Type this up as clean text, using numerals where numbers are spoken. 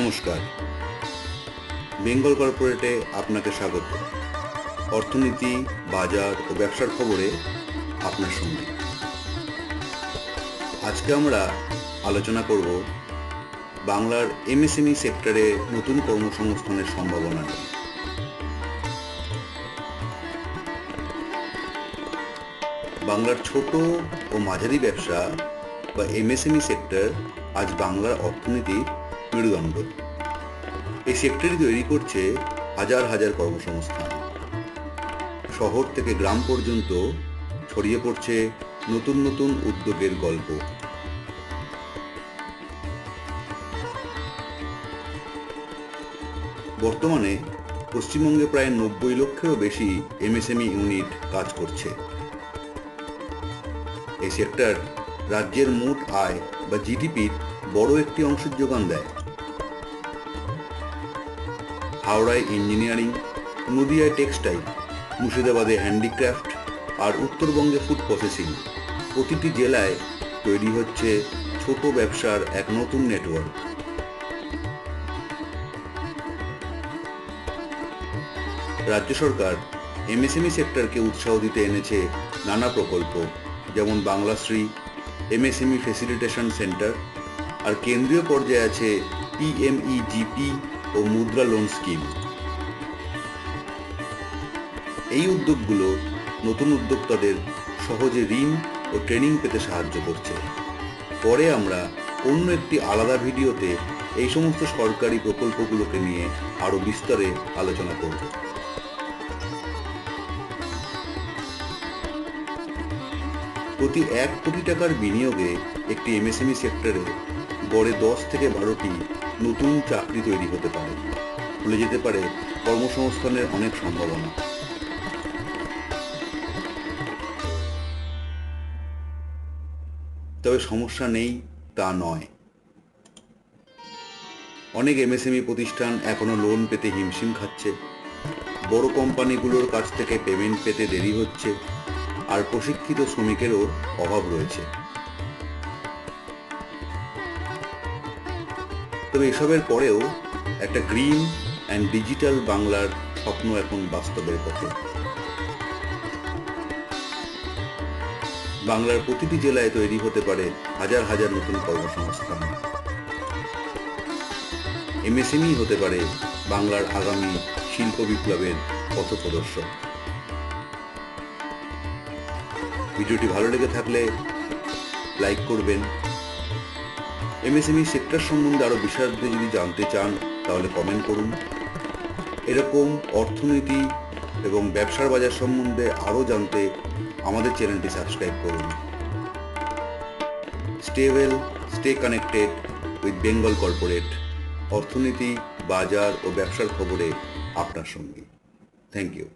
নমস্কার, বেঙ্গল কর্পোরেটে আপনাকে স্বাগত। অর্থনীতি, বাজার ও ব্যবসার খবরে আপনার সঙ্গে। আজকে আমরা আলোচনা করব বাংলার এমএসএমই সেক্টরে নতুন কর্মসংস্থানের সম্ভাবনা নিয়ে। বাংলার ছোট ও মাঝারি ব্যবসা বা এমএসএমই সেক্টর আজ বাংলার অর্থনীতির মেরুদণ্ড। এই সেক্টরই তৈরি করছে হাজার হাজার কর্মসংস্থান। শহর থেকে গ্রাম পর্যন্ত ছড়িয়ে পড়ছে নতুন নতুন উদ্যোগের গল্প। বর্তমানে পশ্চিমবঙ্গে প্রায় 90 লক্ষেরও বেশি এমএসএমই ইউনিট কাজ করছে। এই সেক্টর রাজ্যের মোট আয় বা জিডিপির বড় একটি অংশের যোগান দেয়। হাওড়ায় ইঞ্জিনিয়ারিং, নদিয়ায় টেক্সটাইল, মুর্শিদাবাদে হ্যান্ডিক্রাফট আর উত্তরবঙ্গে ফুড প্রসেসিং। প্রতিটি জেলায় তৈরি হচ্ছে ছোট ব্যবসার এক নতুন নেটওয়ার্ক। রাজ্য সরকার এমএসএমই সেক্টরকে উৎসাহ দিতে এনেছে নানা প্রকল্প, যেমন বাংলাশ্রী, এমএসএমই ফেসিলিটেশন সেন্টার, আর কেন্দ্রীয় পর্যায়ে আছে পিএমইজিপি ও মুদ্রা লোন স্কিম। এই উদ্যোগগুলো নতুন উদ্যোক্তাদের সহজে ঋণ ও ট্রেনিং পেতে সাহায্য করছে। পরে আমরা অন্য একটি আলাদা ভিডিওতে এই সমস্ত সরকারি প্রকল্পগুলোকে নিয়ে আরো বিস্তারে আলোচনা করব। প্রতি 1 কোটি টাকার বিনিয়োগে একটি এমএসএমই সেক্টরে গড়ে 10 থেকে 12টি নতুন চাকরি তৈরি হতে পারে। খুলে যেতে পারে কর্মসংস্থানের অনেক সম্ভাবনা। তবে সমস্যা নেই তা নয়। অনেক এমএসএমই প্রতিষ্ঠান এখনো লোন পেতে হিমশিম খাচ্ছে। বড় কোম্পানিগুলোর কাছ থেকে পেমেন্ট পেতে দেরি হচ্ছে, আর প্রশিক্ষিত শ্রমিকেরও অভাব রয়েছে। তবে এসবের পরেও একটা গ্রিন অ্যান্ড ডিজিটাল বাংলার স্বপ্ন এখন বাস্তবের পথে। বাংলার প্রতিটি জেলায় তৈরি হতে পারে হাজার হাজার নতুন কর্মসংস্থান। এমএসএমই হতে পারে বাংলার আগামী শিল্প বিপ্লবের পথপ্রদর্শক। ভিডিওটি ভালো লেগে থাকলে লাইক করবেন। এমএসএমই সেক্টর সম্বন্ধে আরো বিশদে যদি জানতে চান তাহলে কমেন্ট করুন। এরকম অর্থনীতি এবং ব্যবসার বাজার সম্বন্ধে আরো জানতে আমাদের চ্যানেলটি সাবস্ক্রাইব করুন। Stay well, stay connected with Bengal corporate. অর্থনীতি, বাজার ও ব্যবসার খবরে আপনার সঙ্গে। Thank you.